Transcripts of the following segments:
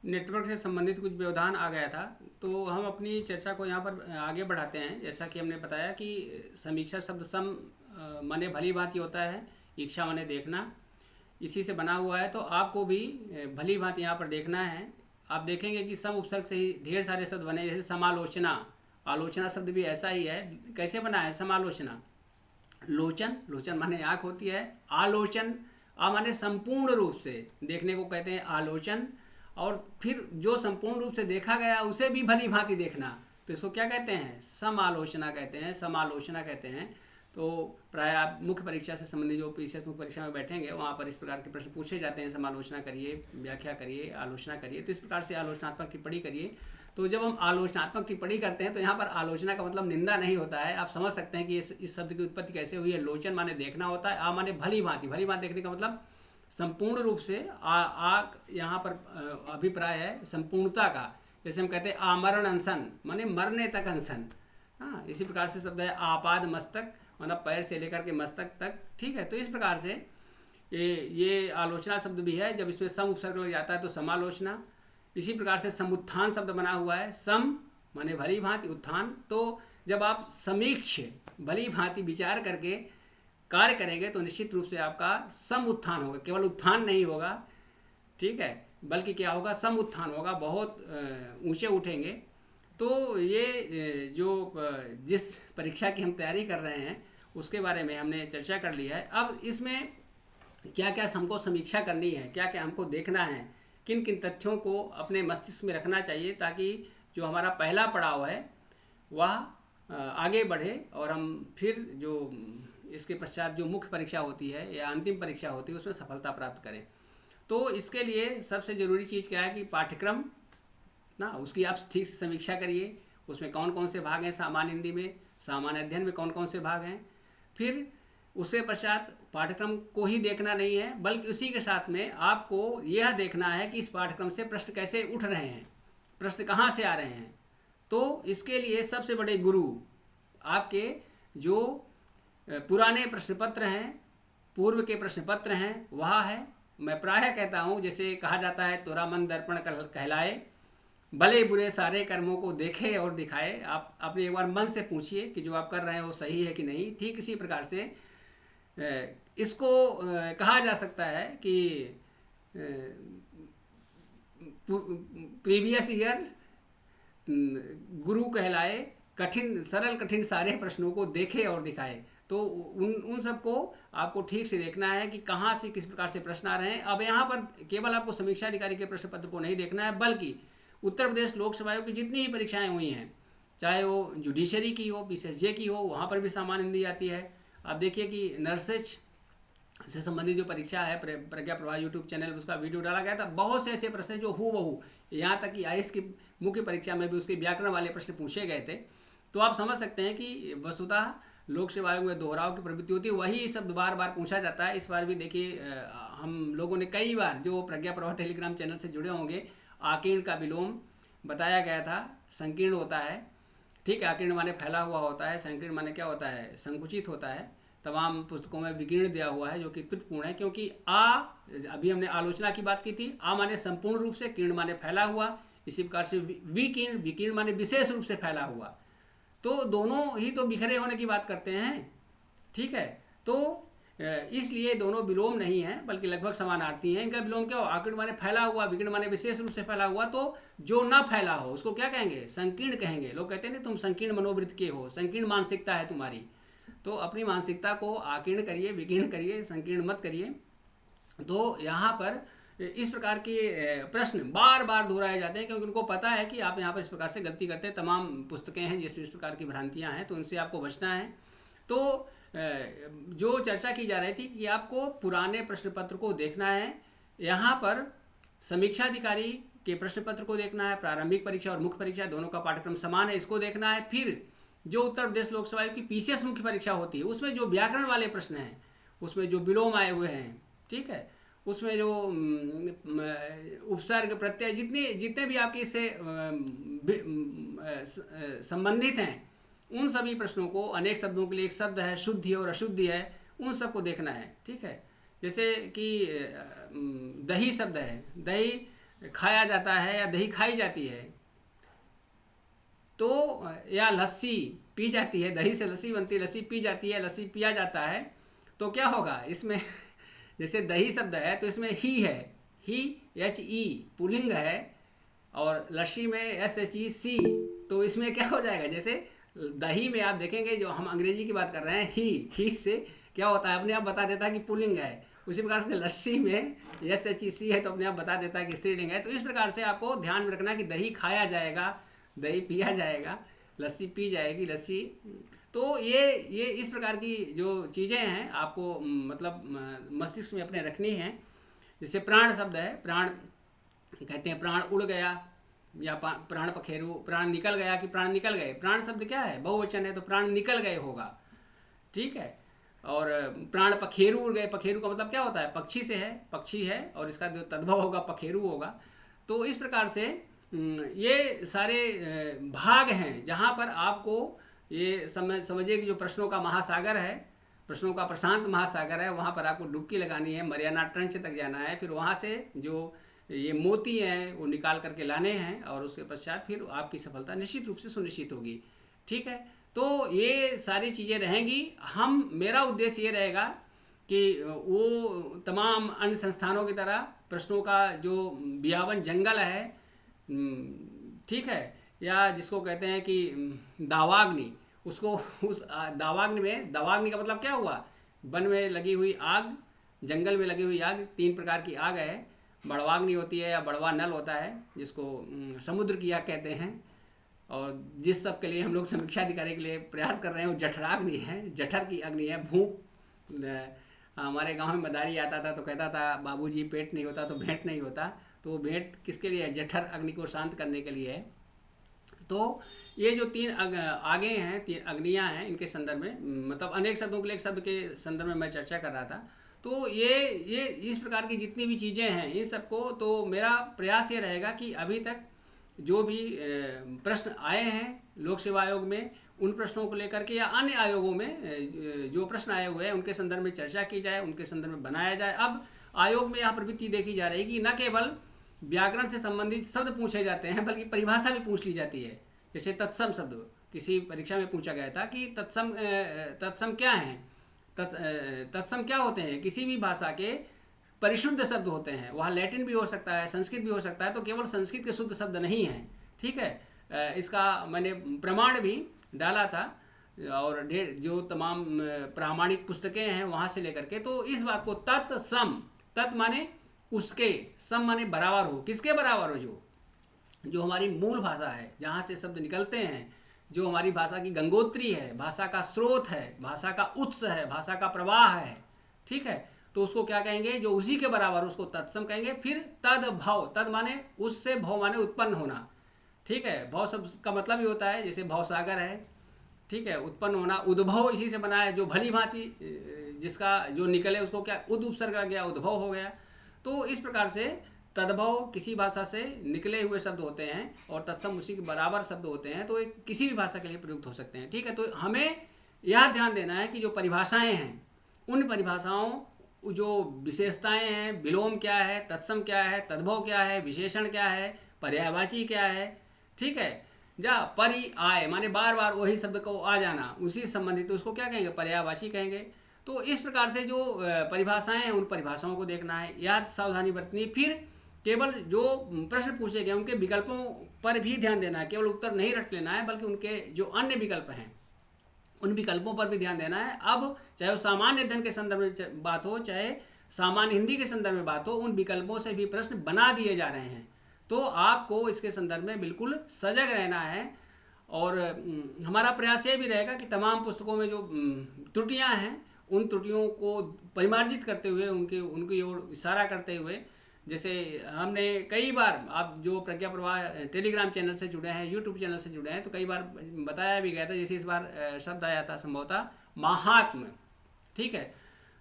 Network से संबंधित कुछ व्यवधान आ गया था, तो हम अपनी चर्चा को यहाँ पर आगे बढ़ाते हैं। जैसा कि हमने बताया कि समीक्षा शब्द सम माने भली भांति होता है, इच्छा माने देखना, इसी से बना हुआ है। तो आपको भी भली भांति यहाँ पर देखना है। आप देखेंगे कि सम उपसर्ग से ही ढेर सारे शब्द बने, जैसे समालोचना। आलोचना शब्द भी ऐसा ही है। कैसे बना है समालोचना? लोचन, लोचन माने आँख होती है। आलोचन, माने संपूर्ण रूप से देखने को कहते हैं आलोचन। और फिर जो संपूर्ण रूप से देखा गया उसे भी भली भांति देखना, तो इसको क्या कहते हैं? समालोचना कहते हैं, समालोचना कहते हैं। तो प्राय आप मुख्य परीक्षा से संबंधित जो पीसीएस मुख्य परीक्षा में बैठेंगे वहाँ पर इस प्रकार के प्रश्न पूछे जाते हैं। समालोचना करिए, व्याख्या करिए, आलोचना करिए। तो इस प्रकार से आलोचनात्मक टिप्पणी करिए। तो जब हम आलोचनात्मक टिप्पणी करते हैं तो यहाँ पर आलोचना का मतलब निंदा नहीं होता है। आप समझ सकते हैं कि इस शब्द की उत्पत्ति कैसे हुई है। लोचन माने देखना होता है, माने भली भांति। भली भांति देखने का मतलब संपूर्ण रूप से। यहाँ पर अभिप्राय है संपूर्णता का। जैसे हम कहते हैं आमरण अनशन, माने मरने तक अनशन। हाँ, इसी प्रकार से शब्द है आपाद मस्तक, मतलब पैर से लेकर के मस्तक तक। ठीक है, तो इस प्रकार से ये आलोचना शब्द भी है। जब इसमें सम उपसर्ग लग जाता है तो समालोचना। इसी प्रकार से समुत्थान शब्द बना हुआ है। सम माने भली भांति, उत्थान। तो जब आप समीक्ष भली भांति विचार करके कार्य करेंगे तो निश्चित रूप से आपका सम उत्थान होगा। केवल उत्थान नहीं होगा, ठीक है, बल्कि क्या होगा? सम उत्थान होगा, बहुत ऊंचे उठेंगे। तो ये जो जिस परीक्षा की हम तैयारी कर रहे हैं उसके बारे में हमने चर्चा कर ली है। अब इसमें क्या क्या हमको समीक्षा करनी है, क्या क्या हमको देखना है, किन किन तथ्यों को अपने मस्तिष्क में रखना चाहिए ताकि जो हमारा पहला पड़ाव है वह आगे बढ़े और हम फिर जो इसके पश्चात जो मुख्य परीक्षा होती है या अंतिम परीक्षा होती है उसमें सफलता प्राप्त करें। तो इसके लिए सबसे ज़रूरी चीज़ क्या है कि पाठ्यक्रम ना, उसकी आप ठीक से समीक्षा करिए। उसमें कौन कौन से भाग हैं सामान्य हिंदी में, सामान्य अध्ययन में कौन कौन से भाग हैं। फिर उसके पश्चात पाठ्यक्रम को ही देखना नहीं है, बल्कि उसी के साथ में आपको यह देखना है कि इस पाठ्यक्रम से प्रश्न कैसे उठ रहे हैं, प्रश्न कहाँ से आ रहे हैं। तो इसके लिए सबसे बड़े गुरु आपके जो पुराने प्रश्न पत्र हैं, पूर्व के प्रश्न पत्र हैं, वह है। मैं प्रायः कहता हूँ, जैसे कहा जाता है तोरा मन दर्पण कहलाए, भले बुरे सारे कर्मों को देखे और दिखाए। आप अपने एक बार मन से पूछिए कि जो आप कर रहे हैं वो सही है कि नहीं। ठीक इसी प्रकार से इसको कहा जा सकता है कि प्रीवियस ईयर गुरु कहलाए, कठिन सरल कठिन सारे प्रश्नों को देखे और दिखाए। तो उन सबको आपको ठीक से देखना है कि कहाँ से किस प्रकार से प्रश्न आ रहे हैं। अब यहाँ पर केवल आपको समीक्षा अधिकारी के प्रश्न पत्र को नहीं देखना है, बल्कि उत्तर प्रदेश लोकसभा आयोग की जितनी ही परीक्षाएं हुई हैं, चाहे वो जुडिशरी की हो, पीसीएसजे की हो, वहाँ पर भी सामान्य हिंदी आती है। आप देखिए कि नर्सेज से संबंधित जो परीक्षा है, प्रज्ञा प्रवाह यूट्यूब चैनल पर उसका वीडियो डाला गया था। बहुत से ऐसे प्रश्न जो हूबहू, यहाँ तक कि आईएएस की मुख्य परीक्षा में भी उसके व्याकरण वाले प्रश्न पूछे गए थे। तो आप समझ सकते हैं कि वस्तुतः लोक सेवा आयोग में दोहराव की प्रवृत्ति होती है, वही शब्द बार बार पूछा जाता है। इस बार भी देखिए, हम लोगों ने कई बार जो प्रज्ञा प्रवाह टेलीग्राम चैनल से जुड़े होंगे, आकीर्ण का विलोम बताया गया था। संकीर्ण होता है, ठीक है, आकीर्ण माने फैला हुआ होता है, संकीर्ण माने क्या होता है? संकुचित होता है। तमाम पुस्तकों में विकीर्ण दिया हुआ है, जो कि त्रुटिपूर्ण है, क्योंकि अभी हमने आलोचना की बात की थी। माने संपूर्ण रूप से, कीर्ण माने फैला हुआ। इसी प्रकार से विकीर्ण, विकीर्ण माने विशेष रूप से फैला हुआ। तो दोनों ही तो बिखरे होने की बात करते हैं, ठीक है। तो इसलिए दोनों विलोम नहीं है, बल्कि लगभग समानार्थी हैं। इनका विलोम क्या हो? आकीर्ण माने फैला हुआ, विकीर्ण माने विशेष रूप से फैला हुआ। तो जो ना फैला हो उसको क्या कहेंगे? संकीर्ण कहेंगे। लोग कहते हैं ना, तुम संकीर्ण मनोवृत्ति के हो, संकीर्ण मानसिकता है तुम्हारी। तो अपनी मानसिकता को आकीर्ण करिए, विकीर्ण करिए, संकीर्ण मत करिए। तो यहाँ पर इस प्रकार के प्रश्न बार बार दोहराए जाते हैं, क्योंकि उनको पता है कि आप यहाँ पर इस प्रकार से गलती करते हैं। तमाम पुस्तकें हैं जिसमें इस प्रकार की भ्रांतियाँ हैं, तो उनसे आपको बचना है। तो जो चर्चा की जा रही थी कि आपको पुराने प्रश्न पत्र को देखना है। यहाँ पर समीक्षा अधिकारी के प्रश्न पत्र को देखना है। प्रारंभिक परीक्षा और मुख्य परीक्षा दोनों का पाठ्यक्रम समान है, इसको देखना है। फिर जो उत्तर प्रदेश लोकसभा की पीसीएस मुख्य परीक्षा होती है, उसमें जो व्याकरण वाले प्रश्न हैं, उसमें जो विलोम आए हुए हैं, ठीक है, उसमें जो उपसर्ग प्रत्यय जितने भी आपके इससे संबंधित हैं, उन सभी प्रश्नों को, अनेक शब्दों के लिए एक शब्द है, शुद्धि और अशुद्धि है, उन सबको देखना है, ठीक है। जैसे कि दही शब्द है, दही खाया जाता है या दही खाई जाती है, तो या लस्सी पी जाती है, दही से लस्सी बनती है, लस्सी पी जाती है, लस्सी पिया जाता है, तो क्या होगा इसमें जैसे दही शब्द है तो इसमें ही है, ही HE पुल्लिंग है, और लस्सी में SHE, तो इसमें क्या हो जाएगा, जैसे दही में आप देखेंगे जो हम अंग्रेजी की बात कर रहे हैं, ही से क्या होता है अपने आप बता देता है कि पुल्लिंग है, उसी प्रकार से लस्सी में SHEC है तो अपने आप बता देता है कि स्त्रीलिंग है। तो इस प्रकार से आपको ध्यान में रखना कि दही खाया जाएगा, दही पिया जाएगा, लस्सी पी जाएगी, लस्सी। तो ये इस प्रकार की जो चीज़ें हैं आपको मतलब मस्तिष्क में अपने रखनी हैं। जैसे प्राण शब्द है, प्राण कहते हैं प्राण उड़ गया या प्राण पखेरु, प्राण निकल गया कि प्राण निकल गए। प्राण शब्द क्या है, बहुवचन है तो प्राण निकल गए होगा, ठीक है। और प्राण पखेरु उड़ गए, पखेरु का मतलब क्या होता है, पक्षी से है, पक्षी है और इसका जो तद्भव होगा पखेरु होगा। तो इस प्रकार से ये सारे भाग हैं जहाँ पर आपको ये समझिए कि जो प्रश्नों का महासागर है, प्रश्नों का प्रशांत महासागर है, वहाँ पर आपको डुबकी लगानी है, मरियाना ट्रेंच तक जाना है, फिर वहाँ से जो ये मोती हैं वो निकाल करके लाने हैं, और उसके पश्चात फिर आपकी सफलता निश्चित रूप से सुनिश्चित होगी, ठीक है। तो ये सारी चीज़ें रहेंगी। मेरा उद्देश्य ये रहेगा कि वो तमाम अन्य संस्थानों की तरह प्रश्नों का जो बियावन जंगल है, ठीक है, या जिसको कहते हैं कि दावाग्नि, उसको उस दावाग्नि में, दावाग्नि का मतलब क्या हुआ, वन में लगी हुई आग, जंगल में लगी हुई आग, 3 प्रकार की आग है। बड़वाग्नि होती है या बड़वा नल होता है, जिसको समुद्र की आग कहते हैं, और जिस सब के लिए हम लोग समीक्षा अधिकारी के लिए प्रयास कर रहे हैं वो जठराग्नि है, जठर की अग्नि है। भूख, हमारे गांव में मदारी आता था तो कहता था बाबूजी पेट नहीं होता तो भेंट नहीं होता, तो भेंट किसके लिए है, जठर अग्नि को शांत करने के लिए है। तो ये जो 3 आगे हैं, 3 अग्नियाँ हैं, इनके संदर्भ में मतलब अनेक शब्दों के लिए एक शब्द के संदर्भ में मैं चर्चा कर रहा था। तो ये इस प्रकार की जितनी भी चीज़ें हैं इन सबको, तो मेरा प्रयास ये रहेगा कि अभी तक जो भी प्रश्न आए हैं लोक सेवा आयोग में, उन प्रश्नों को लेकर के या अन्य आयोगों में जो प्रश्न आए हुए हैं उनके संदर्भ में चर्चा की जाए, उनके संदर्भ में बनाया जाए। अब आयोग में यह प्रवृत्ति देखी जा रही है कि न केवल व्याकरण से संबंधित शब्द पूछे जाते हैं बल्कि परिभाषा भी पूछ ली जाती है। जैसे तत्सम शब्द किसी परीक्षा में पूछा गया था कि तत्सम क्या है, तत्सम क्या होते हैं। किसी भी भाषा के परिशुद्ध शब्द होते हैं, वहाँ लैटिन भी हो सकता है, संस्कृत भी हो सकता है, तो केवल संस्कृत के शुद्ध शब्द नहीं हैं, ठीक है। इसका मैंने प्रमाण भी डाला था, और जो तमाम प्रामाणिक पुस्तकें हैं वहाँ से लेकर के। तो इस बात को तत्सम, तत् माने उसके, सम माने बराबर हो, किसके बराबर हो, जो हमारी मूल भाषा है, जहाँ से शब्द निकलते हैं, जो हमारी भाषा की गंगोत्री है, भाषा का स्रोत है, भाषा का उत्स है, भाषा का प्रवाह है, ठीक है। तो उसको क्या कहेंगे, जो उसी के बराबर उसको तत्सम कहेंगे। फिर तद भव, तद माने उससे, भव माने उत्पन्न होना, ठीक है। भव शब्द का मतलब ही होता है जैसे भव सागर है, ठीक है, उत्पन्न होना। उद्भव इसी से बना है, जो भली भांति जिसका जो निकले उसको क्या उद उपसर्ग आ गया, उद्भव हो गया। तो इस प्रकार से तद्भव किसी भाषा से निकले हुए शब्द होते हैं और तत्सम उसी के बराबर शब्द होते हैं, तो एक किसी भी भाषा के लिए प्रयुक्त हो सकते हैं, ठीक है। तो हमें यह ध्यान देना है कि जो परिभाषाएं हैं, उन परिभाषाओं जो विशेषताएं हैं, विलोम क्या है, तत्सम क्या है, तद्भव क्या है, विशेषण क्या है, पर्यायवाची क्या है, ठीक है। परि आय माने बार बार वही शब्द को आ जाना, उसी से संबंधित, तो उसको क्या कहेंगे, पर्यायवाची कहेंगे। तो इस प्रकार से जो परिभाषाएं हैं उन परिभाषाओं को देखना है, याद सावधानी बरतनी। फिर केवल जो प्रश्न पूछे गए उनके विकल्पों पर भी ध्यान देना है, केवल उत्तर नहीं रट लेना है, बल्कि उनके जो अन्य विकल्प हैं उन विकल्पों पर भी ध्यान देना है। अब चाहे वो सामान्य अध्ययन के संदर्भ में बात हो, चाहे सामान्य हिंदी के संदर्भ में बात हो, उन विकल्पों से भी प्रश्न बना दिए जा रहे हैं। तो आपको इसके संदर्भ में बिल्कुल सजग रहना है। और हमारा प्रयास ये भी रहेगा कि तमाम पुस्तकों में जो त्रुटियां हैं उन त्रुटियों को परिमार्जित करते हुए, उनकी ओर इशारा करते हुए, जैसे हमने कई बार, आप जो प्रज्ञा प्रवाह टेलीग्राम चैनल से जुड़े हैं, यूट्यूब चैनल से जुड़े हैं, तो कई बार बताया भी गया था। जैसे इस बार शब्द आया था संभवतः महात्म, ठीक है।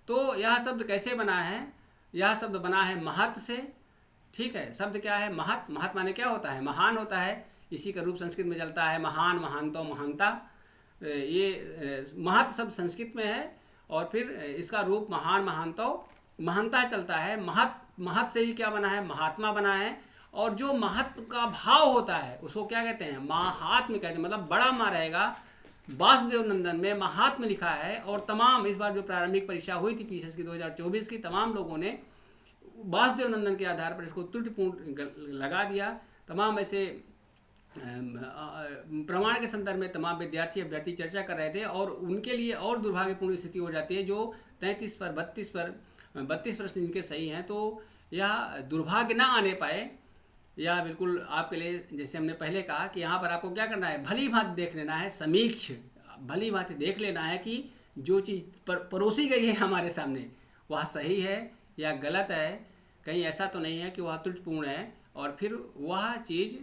तो यह शब्द कैसे बना है, यह शब्द बना है महत् से, ठीक है। शब्द क्या है, महत्, महत् माने क्या होता है, महान होता है। इसी का रूप संस्कृत में चलता है महान, महानतो, महानता। ये महत् शब्द संस्कृत में है और फिर इसका रूप महान, महानतो, महानता चलता है। महत्, महत् से ही क्या बना है, महात्मा बना है। और जो महत्व का भाव होता है उसको क्या कहते हैं, महात्म्य कहते हैं। मतलब बड़ा माँ रहेगा। वासुदेव नंदन में महात्म्य लिखा है, और तमाम इस बार जो प्रारंभिक परीक्षा हुई थी पीसीएस की 2024 की, तमाम लोगों ने वासुदेव नंदन के आधार पर इसको त्रुटिपूर्ण लगा दिया। तमाम ऐसे प्रमाण के संदर्भ में तमाम अभ्यर्थी चर्चा कर रहे थे, और उनके लिए और दुर्भाग्यपूर्ण स्थिति हो जाती है जो 33 पर 32 प्रश्न जिनके सही हैं, तो यह दुर्भाग्य ना आने पाए। या बिल्कुल आपके लिए, जैसे हमने पहले कहा कि यहाँ पर आपको क्या करना है, भली भांति देख लेना है, समीक्ष भली भांति देख लेना है कि जो चीज़ परोसी गई है हमारे सामने वह सही है या गलत है, कहीं ऐसा तो नहीं है कि वह त्रुटिपूर्ण है। और फिर वह चीज़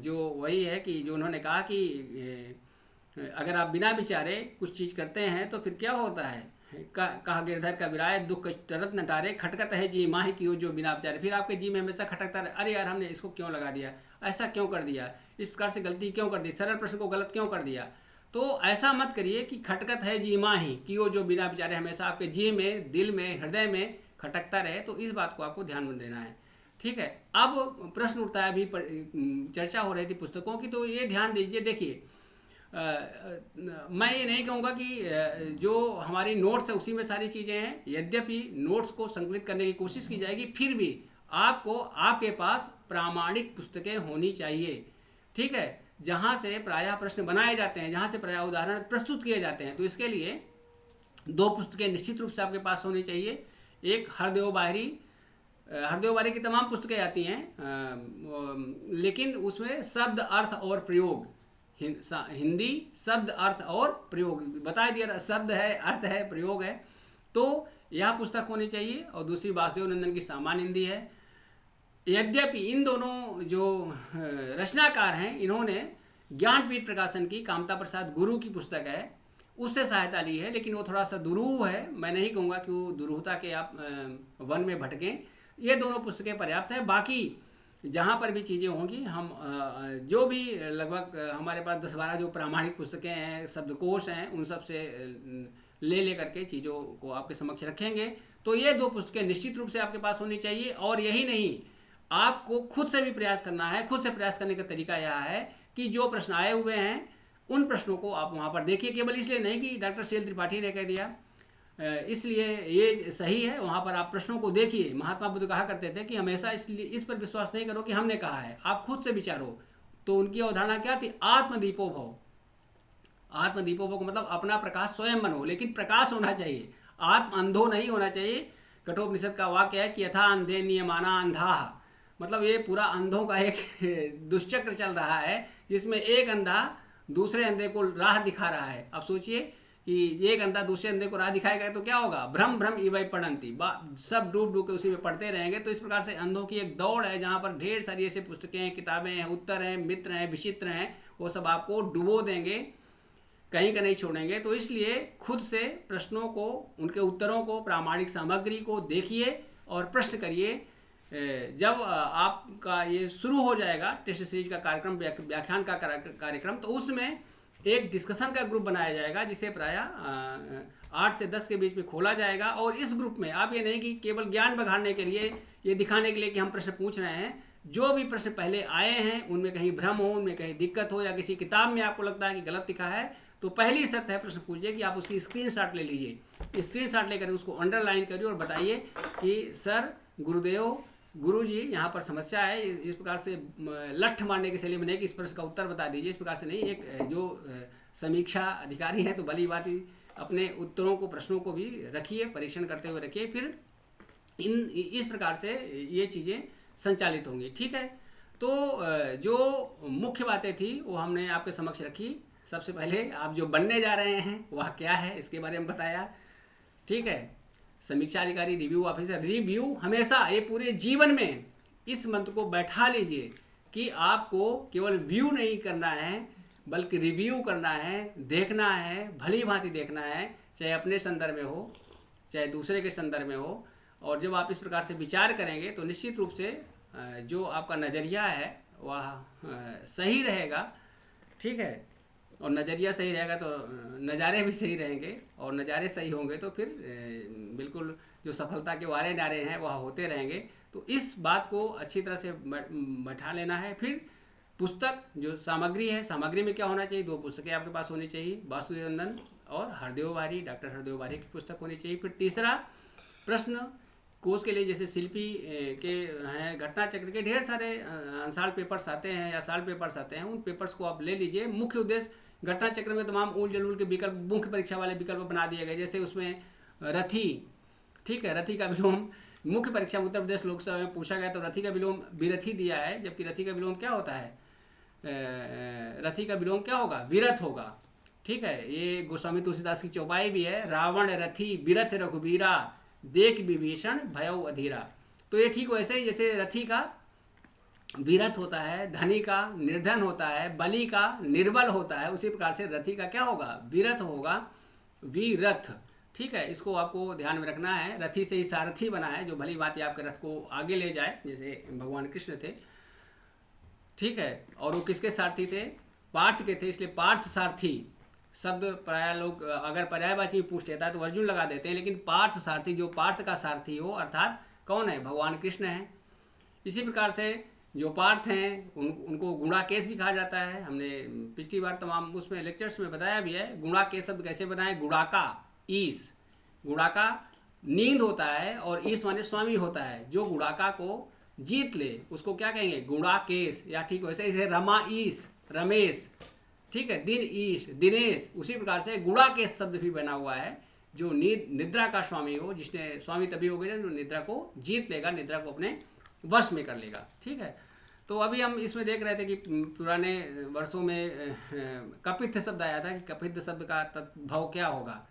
जो वही है कि जो उन्होंने कहा कि अगर आप बिना विचारे कुछ चीज़ करते हैं तो फिर क्या होता है, कहा गिरधर का विराय दुख टरत न टारे, खटकत है जी माही की जो बिना विचारे। फिर आपके जी में हमेशा खटकता रहे, अरे यार हमने इसको क्यों लगा दिया, ऐसा क्यों कर दिया, इस प्रकार से गलती क्यों कर दी, सरल प्रश्न को गलत क्यों कर दिया। तो ऐसा मत करिए कि खटकत है जी माही की जो बिना विचारे हमेशा आपके जी में, दिल में, हृदय में खटकता रहे। तो इस बात को आपको ध्यान में देना है। ठीक है। अब प्रश्न उठता है, अभी चर्चा हो रही थी पुस्तकों की, तो ये ध्यान दीजिए। देखिए मैं ये नहीं कहूँगा कि जो हमारी नोट्स है उसी में सारी चीज़ें हैं। यद्यपि नोट्स को संकलित करने की कोशिश की जाएगी, फिर भी आपको आपके पास प्रामाणिक पुस्तकें होनी चाहिए। ठीक है, जहाँ से प्रायः प्रश्न बनाए जाते हैं, जहाँ से प्रायः उदाहरण प्रस्तुत किए जाते हैं। तो इसके लिए 2 पुस्तकें निश्चित रूप से आपके पास होनी चाहिए। एक हरदेव बारी की तमाम पुस्तकें आती हैं, लेकिन उसमें शब्द, अर्थ और प्रयोग, हिंदी शब्द, अर्थ और प्रयोग बता दिया। शब्द है, अर्थ है, प्रयोग है, तो यह पुस्तक होनी चाहिए। और दूसरी वासुदेव नंदन की सामान्य हिंदी है। यद्यपि इन दोनों जो रचनाकार हैं, इन्होंने ज्ञानपीठ प्रकाशन की कामता प्रसाद गुरु की पुस्तक है उससे सहायता ली है, लेकिन वो थोड़ा सा दुरूह है। मैं नहीं कहूँगा कि वो दुरूहता के आप वन में भटकें। ये दोनों पुस्तकें पर्याप्त है। बाकी जहाँ पर भी चीज़ें होंगी, हम जो भी लगभग हमारे पास 10-12 जो प्रामाणिक पुस्तकें हैं, शब्दकोश हैं, उन सब से ले करके चीज़ों को आपके समक्ष रखेंगे। तो ये 2 पुस्तकें निश्चित रूप से आपके पास होनी चाहिए। और यही नहीं, आपको खुद से भी प्रयास करना है। खुद से प्रयास करने का तरीका यह है कि जो प्रश्न आए हुए हैं उन प्रश्नों को आप वहाँ पर देखिए। केवल इसलिए नहीं कि डॉक्टर सी एल त्रिपाठी ने कह दिया इसलिए ये सही है, वहाँ पर आप प्रश्नों को देखिए। महात्मा बुद्ध कहा करते थे कि हमेशा इसलिए इस पर विश्वास नहीं करो कि हमने कहा है, आप खुद से विचारो। तो उनकी अवधारणा क्या थी, आत्मदीपो भव। आत्मदीपो भव को मतलब अपना प्रकाश स्वयं बनो, लेकिन प्रकाश होना चाहिए, आत्म अंधो नहीं होना चाहिए। कठोपनिषद का वाक्य है कि यथा अंधे नियमाना अंधा, मतलब ये पूरा अंधों का एक दुष्चक्र चल रहा है जिसमें एक अंधा दूसरे अंधे को राह दिखा रहा है। अब सोचिए कि एक अंधा दूसरे अंधे को राह दिखाएगा तो क्या होगा, भ्रम भ्रम इवै पढ़ंती, सब डूब के उसी में पढ़ते रहेंगे। तो इस प्रकार से अंधों की एक दौड़ है जहाँ पर ढेर सारी ऐसे पुस्तकें हैं, किताबें हैं, उत्तर हैं, मित्र हैं, विचित्र हैं, वो सब आपको डुबो देंगे, कहीं का नहीं छोड़ेंगे। तो इसलिए खुद से प्रश्नों को, उनके उत्तरों को, प्रामाणिक सामग्री को देखिए और प्रश्न करिए। जब आपका ये शुरू हो जाएगा टेस्ट सीरीज का कार्यक्रम, व्याख्यान का कार्यक्रम, तो उसमें एक डिस्कशन का ग्रुप बनाया जाएगा जिसे प्रायः 8 से 10 के बीच में खोला जाएगा। और इस ग्रुप में आप ये नहीं कि केवल ज्ञान बढ़ाने के लिए, ये दिखाने के लिए कि हम प्रश्न पूछ रहे हैं, जो भी प्रश्न पहले आए हैं उनमें कहीं भ्रम हो, उनमें कहीं दिक्कत हो, या किसी किताब में आपको लगता है कि गलत लिखा है, तो पहली शर्त है प्रश्न पूछिए कि आप उसकी स्क्रीनशॉट ले लीजिए। स्क्रीनशॉट लेकर उसको अंडरलाइन करिए और बताइए कि सर, गुरुदेव, गुरुजी, यहाँ पर समस्या है, इस प्रकार से लठ मारने के शैली में नहीं कि इस प्रश्न का उत्तर बता दीजिए, इस प्रकार से नहीं। एक जो समीक्षा अधिकारी हैं तो भली बात ही अपने उत्तरों को, प्रश्नों को भी रखिए, परीक्षण करते हुए रखिए। फिर इस प्रकार से ये चीज़ें संचालित होंगी। ठीक है। तो जो मुख्य बातें थी वो हमने आपके समक्ष रखी। सबसे पहले आप जो बनने जा रहे हैं वह क्या है, इसके बारे में बताया। ठीक है। समीक्षा अधिकारी, रिव्यू ऑफिसर, रिव्यू हमेशा, ये पूरे जीवन में इस मंत्र को बैठा लीजिए कि आपको केवल व्यू नहीं करना है बल्कि रिव्यू करना है, देखना है, भली भांति देखना है, चाहे अपने संदर्भ में हो चाहे दूसरे के संदर्भ में हो। और जब आप इस प्रकार से विचार करेंगे तो निश्चित रूप से जो आपका नज़रिया है वह सही रहेगा। ठीक है। और नज़रिया सही रहेगा तो नज़ारे भी सही रहेंगे, और नज़ारे सही होंगे तो फिर बिल्कुल जो सफलता के वारे नारे हैं वह होते रहेंगे। तो इस बात को अच्छी तरह से बैठा लेना है। फिर पुस्तक जो सामग्री है, सामग्री में क्या होना चाहिए, 2 पुस्तकें आपके पास होनी चाहिए, वासुदेव नंदन और हरदेव वारी, डॉक्टर हरदेव वारी की पुस्तक होनी चाहिए। फिर तीसरा प्रश्न कोर्स के लिए जैसे शिल्पी के हैं, घटना चक्र के ढेर सारे साल पेपर्स आते हैं या साल पेपर्स आते हैं, उन पेपर्स को आप ले लीजिए। मुख्य उद्देश्य घटना चक्र में तमाम उल जलूल के विकल्प, मुख्य परीक्षा वाले विकल्प बना दिए गए। जैसे उसमें रथी, ठीक है, रथी का विलोम मुख्य परीक्षा में उत्तर प्रदेश लोकसभा में पूछा गया, तो रथी का विलोम विरथी दिया है, जबकि रथी का विलोम क्या होता है, रथी का विलोम क्या होगा, विरथ होगा। ठीक है, ये गोस्वामी तुलसीदास की चौपाई भी है, रावण रथी विरथ रघुबीरा देख विभीषण भयउ अधीरा। तो ये ठीक वैसे ही जैसे रथी का विरथ होता है, धनी का निर्धन होता है, बलि का निर्बल होता है, उसी प्रकार से रथी का क्या होगा, विरथ होगा, विरथ। ठीक है, इसको आपको ध्यान में रखना है। रथी से ही सारथी बना है, जो भली बात आपके रथ को आगे ले जाए, जैसे भगवान कृष्ण थे। ठीक है, और वो किसके सारथी थे, पार्थ के थे, इसलिए पार्थ सारथी शब्द प्राय लोग अगर पर्यायवाची में पूछ लेता है तो अर्जुन लगा देते हैं, लेकिन पार्थ सारथी, जो पार्थ का सारथी हो अर्थात कौन है, भगवान कृष्ण है। इसी प्रकार से जो पार्थ हैं उनको गुणाकेश भी कहा जाता है। हमने पिछली बार तमाम उसमें लेक्चर्स में बताया भी है, गुणाकेश शब्द कैसे बनाए, गुणाका ईश, गुणाका नींद होता है और ईश माने स्वामी होता है, जो गुणाका को जीत ले उसको क्या कहेंगे, गुणाकेश। या ठीक वैसे इसे रमा ईश, रमेश, ठीक है, दिन ईश, दिनेश। उसी प्रकार से गुणाकेश शब्द भी बना हुआ है, जो निद्रा का स्वामी हो, जिसने स्वामी तभी हो गया जो निद्रा को जीत लेगा, निद्रा को अपने वश में कर लेगा। ठीक है, तो अभी हम इसमें देख रहे थे कि पुराने वर्षों में कपित्थ शब्द आया था कि कपित्थ शब्द का तद्भव क्या होगा।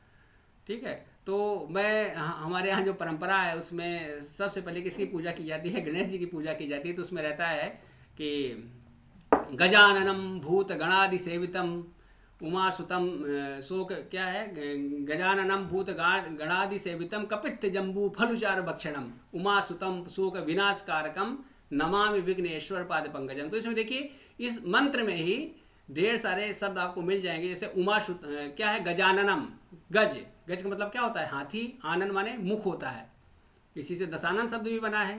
ठीक है, तो मैं हमारे यहाँ जो परंपरा है उसमें सबसे पहले किसकी पूजा की जाती है, गणेश जी की पूजा की जाती है। तो उसमें रहता है कि गजाननम भूत गणादि सेवितम उमासुतम शोक क्या है, गजाननम भूत गणादि सेवितम कपित्थ जम्बू फलुचार भक्षणम उमासुतम शोक विनाशकारकम नमामि विघ्नेश्वर पाद पंकजम। तो इसमें देखिए इस मंत्र में ही ढेर सारे शब्द आपको मिल जाएंगे। जैसे उमासुत क्या है, गजाननम, गज, गज का मतलब क्या होता है, हाथी, आनन माने मुख होता है, इसी से दशानन शब्द भी बना है,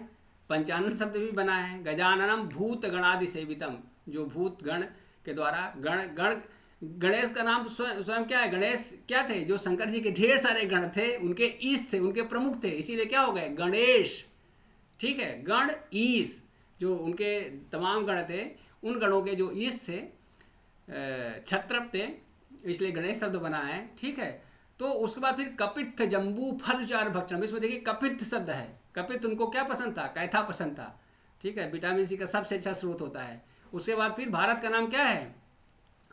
पंचानन शब्द भी बना है। गजाननम भूत गणादि सेवितम, जो भूत गण के द्वारा गणेश का नाम स्वयं क्या है, गणेश क्या थे, जो शंकर जी के ढेर सारे गण थे, उनके ईश थे, उनके प्रमुख थे, इसीलिए क्या हो गए, गणेश। ठीक है, गण ईश, जो उनके तमाम गण थे, उन गणों के जो ईश थे, छत्रप थे, इसलिए गणेश शब्द बना है। ठीक है, तो उसके बाद फिर कपित्थ जम्बू फलचार भक्षण, इसमें देखिए कपित्थ शब्द है, कपित्थ उनको क्या पसंद था, कैथा पसंद था। ठीक है, विटामिन सी का सबसे अच्छा स्रोत होता है। उसके बाद फिर भारत का नाम क्या है,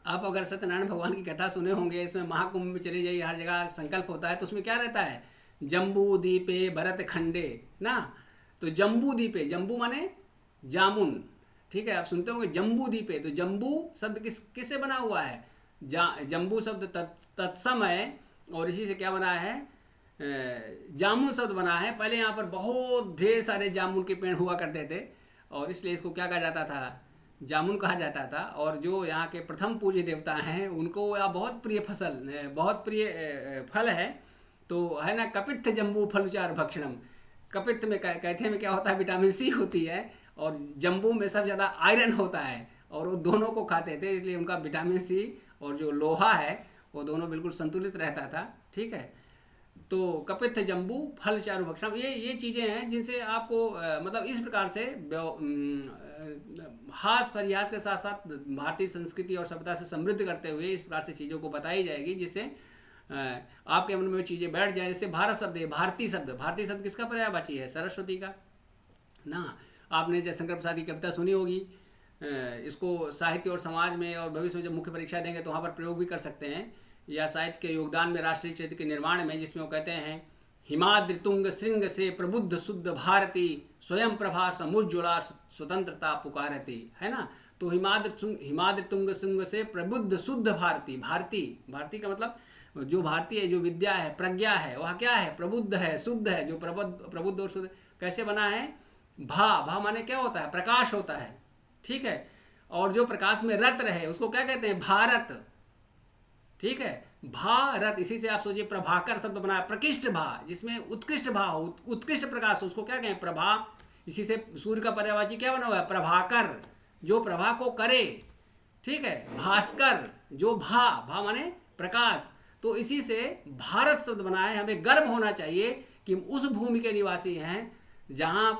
आप अगर सत्यनारायण भगवान की कथा सुने होंगे, इसमें महाकुंभ में चले जाइए, हर जगह संकल्प होता है, तो उसमें क्या रहता है, जम्बू दीपे भरत खंडे ना। तो जम्बू दीपे, जम्बू माने जामुन। ठीक है, आप सुनते होंगे जम्बू दीपे, तो जम्बू शब्द किससे बना हुआ है, जम्बू शब्द तत्सम है, और इसी से क्या बना है, जामुन शब्द बना है। पहले यहाँ पर बहुत ढेर सारे जामुन के पेड़ हुआ करते थे, और इसलिए इसको क्या कहा जाता था, जामुन कहा जाता था। और जो यहाँ के प्रथम पूज्य देवता हैं उनको यह बहुत प्रिय बहुत प्रिय फल है, तो है ना, कपित्थ जम्बू फलचार भक्षणम। कपित्थ में कैथे में क्या होता है, विटामिन सी होती है, और जम्बू में सबसे ज़्यादा आयरन होता है, और वो दोनों को खाते थे, इसलिए उनका विटामिन सी और जो लोहा है वो दोनों बिल्कुल संतुलित रहता था। ठीक है, तो कपित्थ जम्बू फल चारु भक्षण, ये चीज़ें हैं जिनसे आपको मतलब इस प्रकार से हास परिहास के साथ साथ भारतीय संस्कृति और सभ्यता से समृद्ध करते हुए इस प्रकार से चीज़ों को बताई जाएगी, जिससे आपके मन में चीज़ें बैठ जाए। जैसे भारत शब्द है, भारती शब्द किसका पर्यायवाची है, सरस्वती का ना। आपने जयशंकर प्रसाद की कविता सुनी होगी, इसको साहित्य और समाज में और भविष्य में जब मुख्य परीक्षा देंगे तो वहाँ पर प्रयोग भी कर सकते हैं, या साहित्य के योगदान में राष्ट्रीय चरित्र के निर्माण में, जिसमें वो कहते हैं, हिमाद्रितुंग श्रृंग से प्रबुद्ध शुद्ध भारती स्वयं प्रभा समुज्ज्वला स्वतंत्रता पुकारती, है ना। तो हिमाद्रितुंग श्रृंग से प्रबुद्ध शुद्ध भारती का मतलब जो भारतीय जो विद्या है, प्रज्ञा है, वह क्या है, प्रबुद्ध है, शुद्ध है। जो प्रबुद्ध और शुद्ध कैसे बना है, भा माने क्या होता है, प्रकाश होता है। ठीक है, और जो प्रकाश में रत रहे उसको क्या कहते हैं, भारत। ठीक है, भारत, इसी से आप सोचिए प्रभाकर शब्द बना, प्रकृष्ट भा, जिसमें उत्कृष्ट भा हो, उत्कृष्ट प्रकाश, उसको क्या कहें, प्रभा। इसी से सूर्य का पर्यायवाची क्या बना हुआ है? प्रभाकर, जो प्रभा को करे, ठीक है। भास्कर, जो भा माने प्रकाश। तो इसी से भारत शब्द बना है। हमें गर्व होना चाहिए कि हम उस भूमि के निवासी हैं जहाँ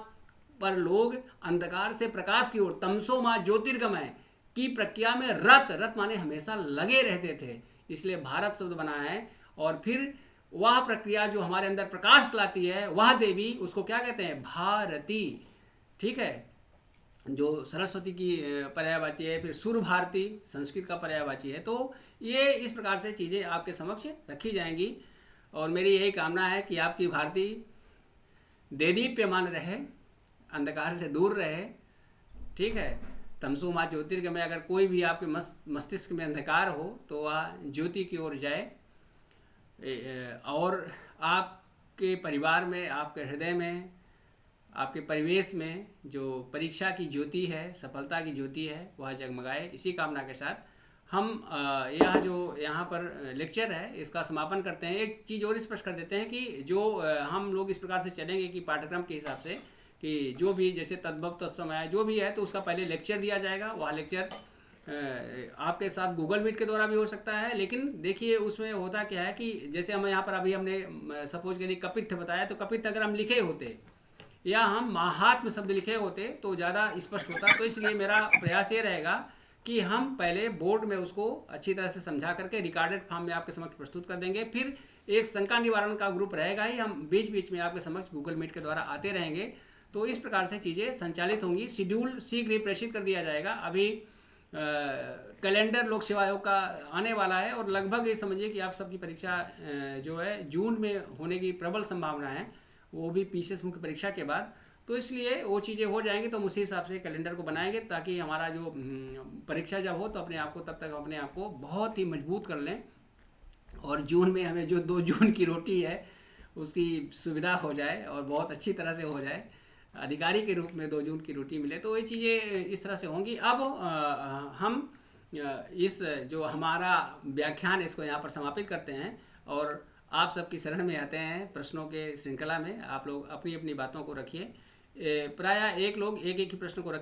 पर लोग अंधकार से प्रकाश की ओर, तमसो मां ज्योतिर्गमय की प्रक्रिया में रत माने हमेशा लगे रहते थे। इसलिए भारत शब्द बना है। और फिर वह प्रक्रिया जो हमारे अंदर प्रकाश लाती है, वह देवी, उसको क्या कहते हैं? भारती, ठीक है। जो सरस्वती की पर्यायवाची है, फिर सुर भारती संस्कृत का पर्यायवाची है। तो ये इस प्रकार से चीज़ें आपके समक्ष रखी जाएंगी। और मेरी यही कामना है कि आपकी भारती देदीप्यमान रहे, अंधकार से दूर रहे, ठीक है। तमसो मां ज्योतिर्गमय, अगर कोई भी आपके मस्तिष्क में अंधकार हो तो वह ज्योति की ओर जाए। और आपके परिवार में, आपके हृदय में, आपके परिवेश में जो परीक्षा की ज्योति है, सफलता की ज्योति है, वह जगमगाए। इसी कामना के साथ हम यह जो यहाँ पर लेक्चर है इसका समापन करते हैं। एक चीज़ और स्पष्ट कर देते हैं कि जो हम लोग इस प्रकार से चलेंगे कि पाठ्यक्रम के हिसाब से कि जो भी जैसे तद्भव तत्समय जो भी है, तो उसका पहले लेक्चर दिया जाएगा। वह लेक्चर आपके साथ गूगल मीट के द्वारा भी हो सकता है। लेकिन देखिए उसमें होता क्या है कि जैसे हम यहाँ पर अभी हमने सपोज करिए कपित्थ बताया, तो कपित्थ अगर हम लिखे होते या हम महात्म शब्द लिखे होते तो ज़्यादा स्पष्ट होता। तो इसलिए मेरा प्रयास ये रहेगा कि हम पहले बोर्ड में उसको अच्छी तरह से समझा करके रिकॉर्डेड फॉर्म में आपके समक्ष प्रस्तुत कर देंगे। फिर एक शंका निवारण का ग्रुप रहेगा ही, हम बीच बीच में आपके समक्ष गूगल मीट के द्वारा आते रहेंगे। तो इस प्रकार से चीज़ें संचालित होंगी। शेड्यूल शीघ्र ही प्रेषित कर दिया जाएगा। अभी कैलेंडर लोक सेवा आयोग का आने वाला है और लगभग ये समझिए कि आप सबकी परीक्षा जो है जून में होने की प्रबल संभावना है, वो भी पीसीएस मुख्य परीक्षा के बाद। तो इसलिए वो चीज़ें हो जाएंगी तो हम उसी हिसाब से कैलेंडर को बनाएंगे ताकि हमारा जो परीक्षा जब हो तो अपने आप को तब तक अपने आप को बहुत ही मजबूत कर लें। और जून में हमें जो 2 जून की रोटी है उसकी सुविधा हो जाए और बहुत अच्छी तरह से हो जाए, अधिकारी के रूप में 2 जून की रोटी मिले। तो ये चीज़ें इस तरह से होंगी। अब हम इस जो हमारा व्याख्यान इसको यहाँ पर समापित करते हैं और आप सबकी शरण में आते हैं प्रश्नों के श्रृंखला में। आप लोग अपनी अपनी बातों को रखिए। प्रायः एक लोग एक ही प्रश्न को रखिए।